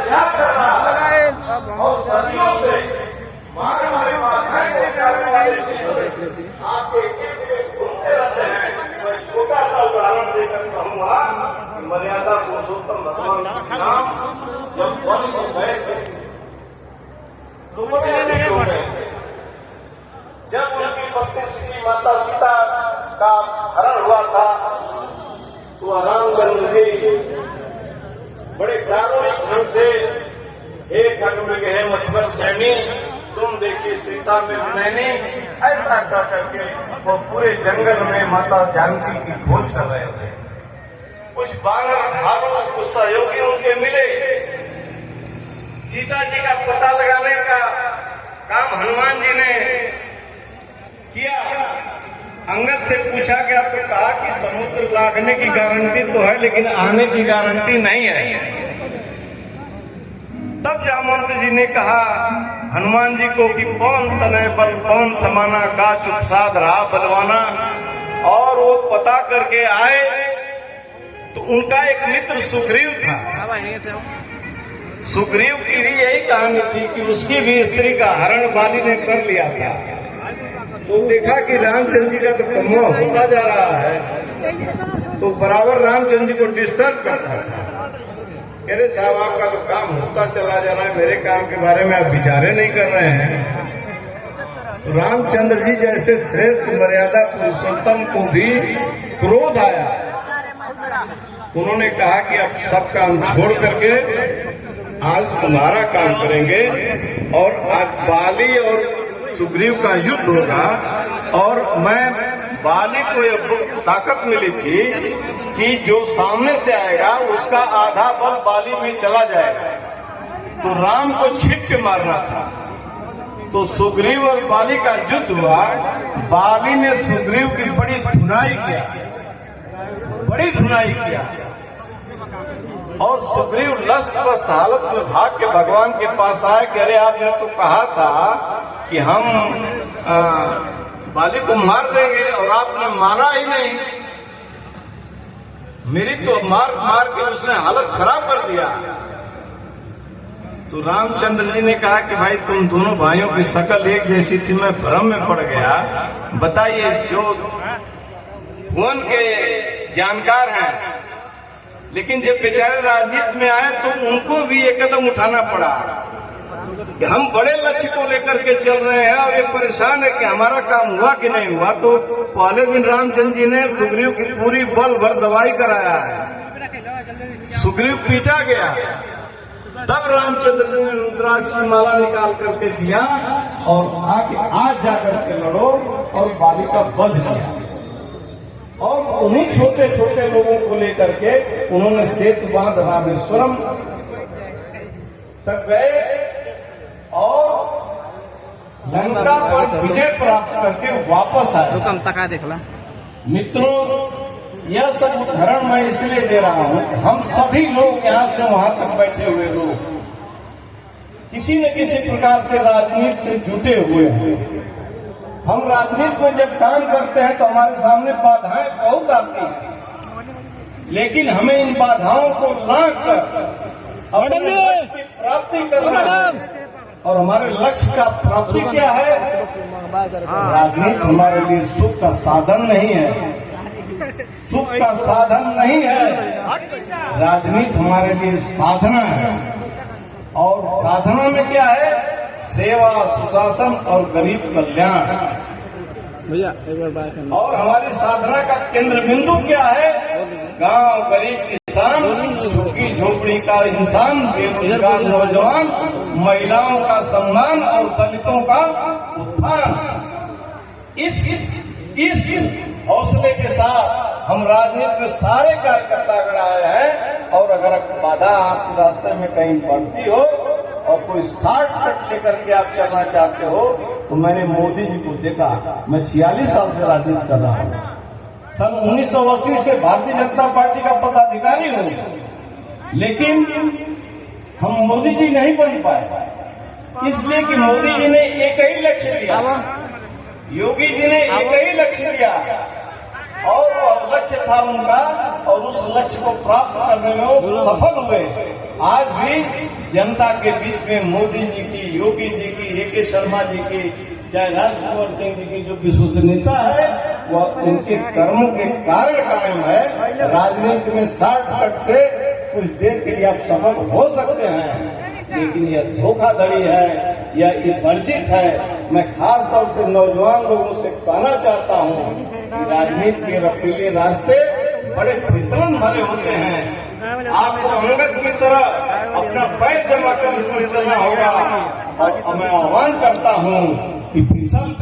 त्याग कर रहा है और सदियों से हमारे आपके घूमते रहते हैं। मैं छोटा सा उदाहरण देकर कहूँगा कि मर्यादा पुरुषोत्तम भगवान राम जब वन में गए थे तो बड़े अधिक हो गए थे। जब उनकी पत्नी श्री माता सीता का हरण हुआ था तो रामचंद्र जी बड़े कारुणिक ढंग से एक हक में गए मुझपर सैनी तुम देखिए सीता में नैनी ऐसा कह करके वो पूरे जंगल में माता जानकी की खोज कर रहे थे। कुछ बानर भालू कुछ सहयोगी उनके मिले। सीता जी का पता लगाने का काम हनुमान जी ने किया। अंगद से पूछा कि आपने कहा कि समुद्र लागने की गारंटी तो है लेकिन आने की गारंटी नहीं है। तब जामवंत जी ने कहा हनुमान जी को कि कौन तनय बल कौन समाना का चुप साध रहा बलवाना। और वो पता करके आए तो उनका एक मित्र सुग्रीव था। सुग्रीव की भी यही कहानी थी कि उसकी भी स्त्री का हरण बाली ने कर लिया था। तो देखा कि रामचंद्र जी का तो कमवा होता जा रहा है तो बराबर रामचंद्र जी को डिस्टर्ब करता था। अरे साहब आपका तो काम होता चला जा रहा है, मेरे काम के बारे में आप विचारे नहीं कर रहे हैं। तो रामचंद्र जी जैसे श्रेष्ठ मर्यादा पुरुषोत्तम को भी क्रोध आया। उन्होंने कहा कि अब सब काम छोड़ करके आज तुम्हारा काम करेंगे और आज बाली और सुग्रीव का युद्ध होगा। और मैं बाली को एक ताकत मिली थी कि जो सामने से आएगा उसका आधा बल बाली में चला जाएगा। तो राम को छींट के मारना था। तो सुग्रीव और बाली का युद्ध हुआ। बाली ने सुग्रीव की बड़ी धुनाई किया और सुग्रीव लस्त पस्त हालत में भाग के भगवान के पास आए कि अरे आपने तो कहा था कि हम बाली को मार देंगे और आपने मारा ही नहीं। मेरी तो मार के उसने हालत खराब कर दिया। तो रामचंद्र जी ने कहा कि भाई तुम दोनों भाइयों की शक्ल एक जैसी थी, मैं भ्रम में पड़ गया। बताइए जो भुवन के जानकार हैं लेकिन जब बेचारे राजनीति में आए तो उनको भी एक कदम उठाना पड़ा कि हम बड़े लक्ष्य को लेकर के चल रहे हैं और ये परेशान है कि हमारा काम हुआ कि नहीं हुआ। तो पहले दिन रामचंद्र जी ने सुग्रीव की पूरी बल भर दवाई कराया है। सुग्रीव पीटा गया। तब रामचंद्र जी ने रुद्राक्ष की माला निकाल करके दिया और आज जाकर के लड़ो और बाली का वध किया। और उन्हीं छोटे छोटे लोगों को लेकर के उन्होंने सेतु बांध रामेश्वरम तक गए और लंका पर विजय प्राप्त करके वापस आए। देखला मित्रों, यह सब उदाहरण मैं इसलिए दे रहा हूं कि हम सभी लोग यहाँ से वहां तक बैठे हुए लोग किसी न किसी प्रकार से राजनीति से जुटे हुए हैं। हम राजनीति में जब काम करते हैं तो हमारे सामने बाधाएं बहुत आती हैं, लेकिन हमें इन बाधाओं को लांघ कर अपने लक्ष्य की प्राप्ति करना है। और हमारे लक्ष्य का प्राप्ति क्या है? राजनीति हमारे लिए सुख का साधन नहीं है, सुख का साधन नहीं है। राजनीति हमारे लिए साधना है। और साधना में क्या है? सेवा, सुशासन और गरीब कल्याण। भैया एक बार बात करना। और हमारी साधना का केंद्र बिंदु क्या है? गांव, गरीब किसान, झुग्गी झोपड़ी का इंसान, बेरोजगार नौजवान, महिलाओं का सम्मान और दलितों का उत्थान। इस हौसले के साथ हम राजनीति में सारे कार्यकर्ता अगर आए हैं। और अगर बाधा आपके रास्ते में कहीं पड़ती हो और कोई शॉर्टकट लेकर के आप चलना चाहते हो तो मैंने मोदी जी को देखा। मैं 46 साल से राजनीति कर रहा हूँ। सन 1980 से भारतीय जनता पार्टी का पदाधिकारी हूँ, लेकिन हम मोदी जी नहीं बन पाए इसलिए कि मोदी जी ने एक ही लक्ष्य लिया, योगी जी ने एक ही लक्ष्य लिया और वो लक्ष्य था उनका। और उस लक्ष्य को प्राप्त करने में वो सफल हुए। आज भी जनता के बीच में मोदी जी की, योगी जी की, A.K. शर्मा जी की, चाहे राजकुमार सिंह जी की जो विश्वसनीयता है वह इनके कर्मों के कारण कायम है। राजनीति में शॉर्टकट से कुछ देर के लिए आप सफल हो सकते हैं, लेकिन यह धोखाधड़ी है, यह वर्जित है। मैं खास तौर से नौजवान लोगों से कहना चाहता हूं कि राजनीति के रफीले रास्ते बड़े फिसलन भरे होते हैं। आपको अंगद की तरह अपना पैर जमा कर इसमें चलना होगा। और मैं आह्वान करता हूं कि फिसल